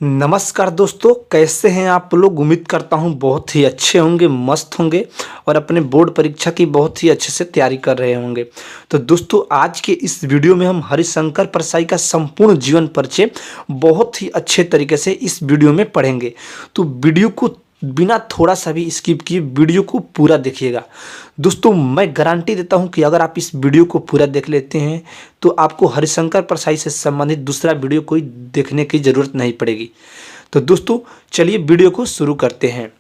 नमस्कार दोस्तों, कैसे हैं आप लोग। उम्मीद करता हूं बहुत ही अच्छे होंगे, मस्त होंगे और अपने बोर्ड परीक्षा की बहुत ही अच्छे से तैयारी कर रहे होंगे। तो दोस्तों, आज के इस वीडियो में हम हरिशंकर परसाई का संपूर्ण जीवन परिचय बहुत ही अच्छे तरीके से इस वीडियो में पढ़ेंगे। तो वीडियो को बिना थोड़ा सा भी स्किप किए वीडियो को पूरा देखिएगा। दोस्तों, मैं गारंटी देता हूं कि अगर आप इस वीडियो को पूरा देख लेते हैं तो आपको हरिशंकर परसाई से संबंधित दूसरा वीडियो कोई देखने की ज़रूरत नहीं पड़ेगी। तो दोस्तों, चलिए वीडियो को शुरू करते हैं।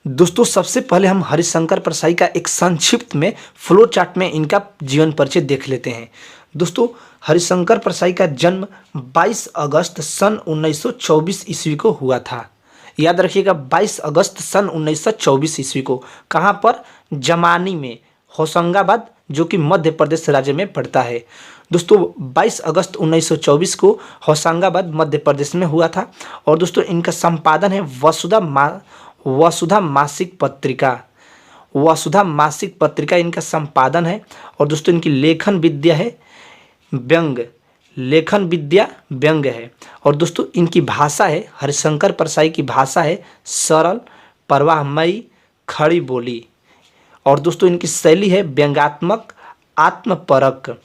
दोस्तों, सबसे पहले हम हरिशंकर परसाई का एक संक्षिप्त में फ्लो चार्ट में इनका जीवन परिचय देख लेते हैं। दोस्तों, हरिशंकर परसाई का जन्म 22 अगस्त सन 1924 ईस्वी को हुआ था। याद रखिएगा, 22 अगस्त सन 1924 ईस्वी को। कहाँ पर? जमानी में, होशंगाबाद, जो कि मध्य प्रदेश राज्य में पड़ता है। दोस्तों, 22 अगस्त 1924 को होशंगाबाद मध्य प्रदेश में हुआ था। और दोस्तों, इनका संपादन है वसुधा मासिक पत्रिका। वसुधा मासिक पत्रिका इनका संपादन है। और दोस्तों, इनकी लेखन विद्या है व्यंग है। और दोस्तों, इनकी भाषा है, हरिशंकर परसाई की भाषा है सरल, प्रवाहमयी, खड़ी बोली। और दोस्तों, इनकी शैली है व्यंग्यात्मक, आत्मपरक।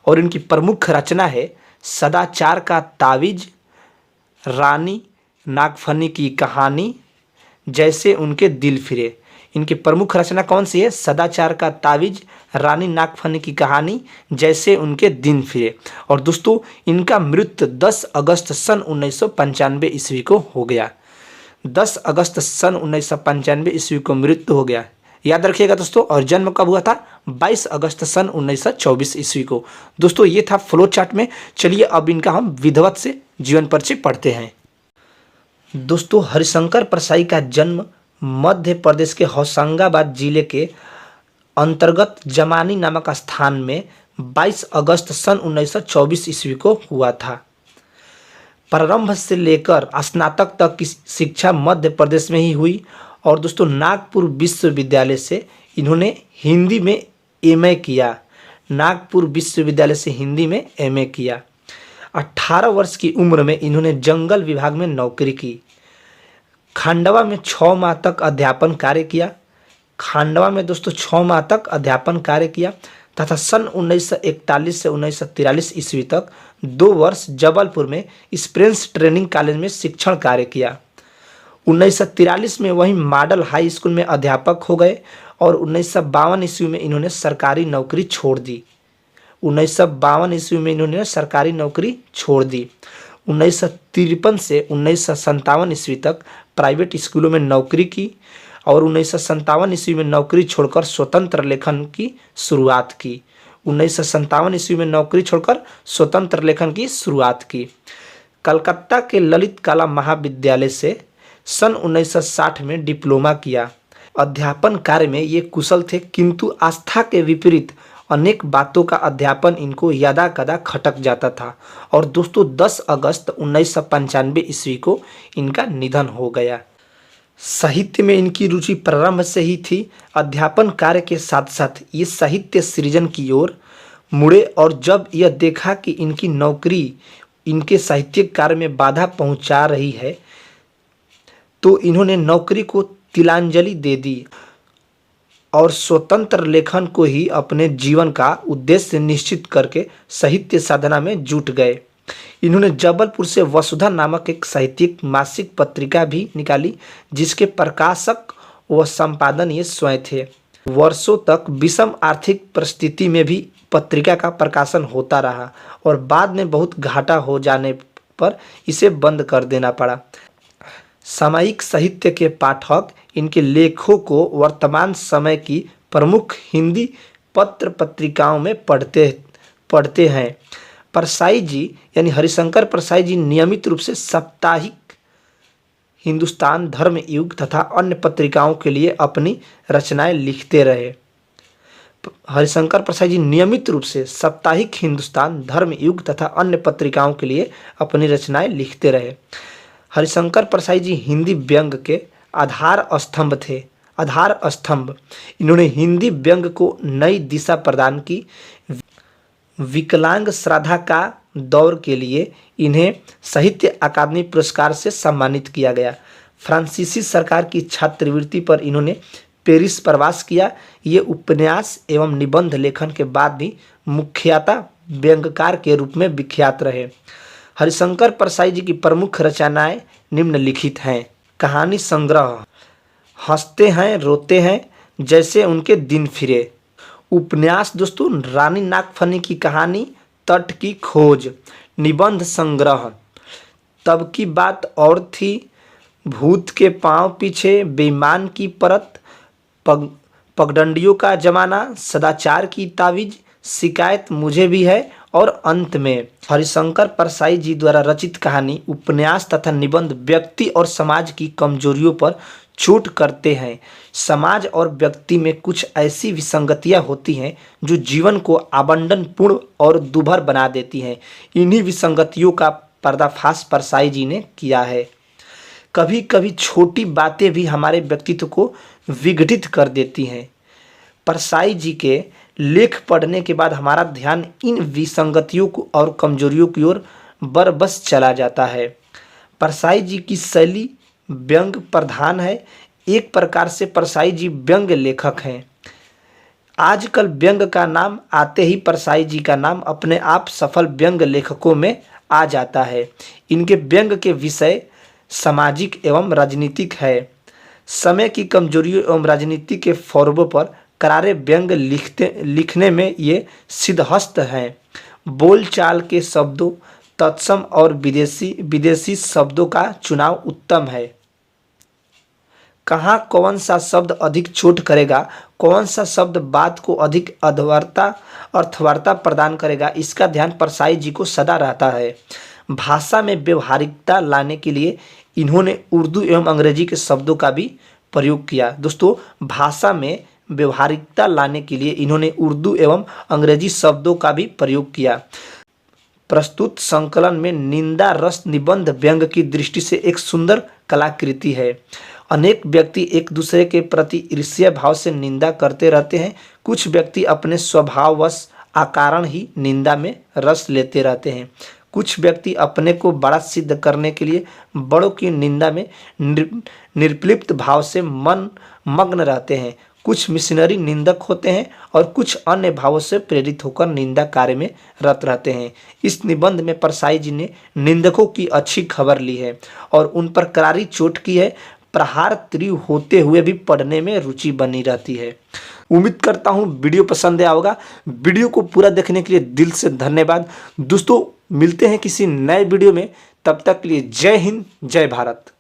और इनकी प्रमुख रचना है सदाचार का तावीज, रानी नागफनी की कहानी, जैसे उनके दिल फिरे। इनकी प्रमुख रचना कौन सी है? सदाचार का तावीज, रानी नागफनी की कहानी, जैसे उनके दिन फिरे। और दोस्तों, इनका मृत्यु 10 अगस्त सन 1995 ईस्वी को हो गया। 10 अगस्त सन 1995 ईस्वी को मृत्यु हो गया। याद रखिएगा दोस्तों। और जन्म कब हुआ था? 22 अगस्त सन 1924 ईस्वी को। दोस्तों, ये था फ्लो चार्ट में। चलिए अब इनका हम विधिवत से जीवन परिचय पढ़ते हैं। दोस्तों, हरिशंकर परसाई का जन्म मध्य प्रदेश के होशंगाबाद जिले के अंतर्गत जमानी नामक स्थान में 22 अगस्त सन 1924 ईस्वी को हुआ था। प्रारंभ से लेकर स्नातक तक की शिक्षा मध्य प्रदेश में ही हुई। और दोस्तों, नागपुर विश्वविद्यालय से इन्होंने हिंदी में एमए किया। नागपुर विश्वविद्यालय से हिंदी में एमए किया। 18 वर्ष की उम्र में इन्होंने जंगल विभाग में नौकरी की। खंडवा में 6 माह तक अध्यापन कार्य किया। खंडवा में दोस्तों 6 माह तक अध्यापन कार्य किया तथा सन 1941 से 1943 ईस्वी तक 2 वर्ष जबलपुर में स्प्रेंस ट्रेनिंग कॉलेज में शिक्षण कार्य किया। 1943 में वहीं मॉडल हाई स्कूल में अध्यापक हो गए। और 1952 ईस्वी में इन्होंने सरकारी नौकरी छोड़ दी। 1952 ईस्वी में इन्होंने सरकारी नौकरी छोड़ दी। 1953 से 1957 ईस्वी तक प्राइवेट स्कूलों में नौकरी की। और 1957 ईस्वी में नौकरी छोड़कर स्वतंत्र लेखन की शुरुआत की। 1957 ईस्वी में नौकरी छोड़कर स्वतंत्र लेखन की शुरुआत की। कलकत्ता के ललित कला महाविद्यालय से सन 1960 में डिप्लोमा किया। अध्यापन कार्य में ये कुशल थे, किंतु आस्था के विपरीत अनेक बातों का अध्यापन इनको यदा कदा खटक जाता था। और दोस्तों, 10 अगस्त 1995 ईस्वी को इनका निधन हो गया। साहित्य में इनकी रुचि प्रारंभ से ही थी। अध्यापन कार्य के साथ साथ ये साहित्य सृजन की ओर मुड़े। और जब यह देखा कि इनकी नौकरी इनके साहित्यिक कार्य में बाधा पहुंचा रही है तो इन्होंने नौकरी को तिलांजलि दे दी और स्वतंत्र लेखन को ही अपने जीवन का उद्देश्य निश्चित करके साहित्य साधना में जुट गए। इन्होंने जबलपुर से वसुधा नामक एक साहित्यिक मासिक पत्रिका भी निकाली, जिसके प्रकाशक व संपादन ये स्वयं थे। वर्षों तक विषम आर्थिक परिस्थिति में भी पत्रिका का प्रकाशन होता रहा और बाद में बहुत घाटा हो जाने पर इसे बंद कर देना पड़ा। सामयिक साहित्य के पाठक इनके लेखों को वर्तमान समय की प्रमुख हिंदी पत्र पत्रिकाओं में पढ़ते हैं। परसाई जी यानी हरिशंकर परसाई जी नियमित रूप से साप्ताहिक हिंदुस्तान धर्म युग तथा अन्य पत्रिकाओं के लिए अपनी रचनाएं लिखते रहे। हरिशंकर परसाई जी नियमित रूप से साप्ताहिक हिंदुस्तान धर्म युग तथा अन्य पत्रिकाओं के लिए अपनी रचनाएं लिखते रहे। हरिशंकर परसाई जी हिंदी व्यंग के आधार स्तंभ थे। इन्होंने हिंदी व्यंग को नई दिशा प्रदान की। विकलांग श्रद्धा का दौर के लिए इन्हें साहित्य अकादमी पुरस्कार से सम्मानित किया गया। फ्रांसीसी सरकार की छात्रवृत्ति पर इन्होंने पेरिस प्रवास किया। ये उपन्यास एवं निबंध लेखन के बाद भी मुख्यतः व्यंग्यकार के रूप में विख्यात रहे। हरिशंकर परसाई जी की प्रमुख रचनाएं निम्नलिखित हैं। कहानी संग्रह, हंसते हैं रोते हैं, जैसे उनके दिन फिरे। उपन्यास दोस्तों, रानी नागफनी की कहानी, तट की खोज। निबंध संग्रह, तब की बात और थी, भूत के पांव पीछे, बेईमान की परत, पगडंडियों का जमाना, सदाचार की तावीज, शिकायत मुझे भी है और अंत में। हरिशंकर परसाई जी द्वारा रचित कहानी, उपन्यास तथा निबंध व्यक्ति और समाज की कमजोरियों पर चोट करते हैं। समाज और व्यक्ति में कुछ ऐसी विसंगतियां होती हैं जो जीवन को आबंडनपूर्ण और दुभर बना देती हैं। इन्हीं विसंगतियों का पर्दाफाश परसाई जी ने किया है। कभी कभी छोटी बातें भी हमारे व्यक्तित्व को विघटित कर देती हैं। परसाई जी के लेख पढ़ने के बाद हमारा ध्यान इन विसंगतियों को और कमजोरियों की ओर बरबस चला जाता है। परसाई जी की शैली व्यंग्य प्रधान है। एक प्रकार से परसाई जी व्यंग्य लेखक हैं। आजकल व्यंग्य का नाम आते ही परसाई जी का नाम अपने आप सफल व्यंग्य लेखकों में आ जाता है। इनके व्यंग्य के विषय सामाजिक एवं राजनीतिक है। समय की कमजोरियों एवं राजनीति के फौरवों पर करारे व्यंग्य लिखने में ये सिद्धहस्त हैं। बोलचाल के शब्दों, तत्सम और विदेशी शब्दों का चुनाव उत्तम है। कहाँ कौन सा शब्द अधिक चोट करेगा, कौन सा शब्द बात को अधिक अर्थवत्ता प्रदान करेगा, इसका ध्यान परसाई जी को सदा रहता है। भाषा में व्यवहारिकता लाने के लिए इन्होंने उर्दू एवं अंग्रेजी के शब्दों का भी प्रयोग किया। दोस्तों, भाषा में व्यवहारिकता लाने के लिए इन्होंने उर्दू एवं अंग्रेजी शब्दों का भी प्रयोग किया। प्रस्तुत संकलन में निंदा रस निबंध व्यंग्य की दृष्टि से एक सुंदर कलाकृति है। अनेक व्यक्ति एक दूसरे के प्रति ईर्ष्या भाव से निंदा करते रहते हैं। कुछ व्यक्ति अपने स्वभाववश अकारण ही निंदा में रस लेते रहते हैं। कुछ व्यक्ति अपने को बड़ा सिद्ध करने के लिए बड़ों की निंदा में निर्लिप्त भाव से मन मग्न रहते हैं। कुछ मिशनरी निंदक होते हैं और कुछ अन्य भावों से प्रेरित होकर निंदा कार्य में रत रहते हैं। इस निबंध में परसाई जी ने निंदकों की अच्छी खबर ली है और उन पर करारी चोट की है। प्रहार तीव्र होते हुए भी पढ़ने में रुचि बनी रहती है। उम्मीद करता हूँ वीडियो पसंद आया होगा। वीडियो को पूरा देखने के लिए दिल से धन्यवाद। दोस्तों, मिलते हैं किसी नए वीडियो में। तब तक के लिए जय हिंद, जय भारत।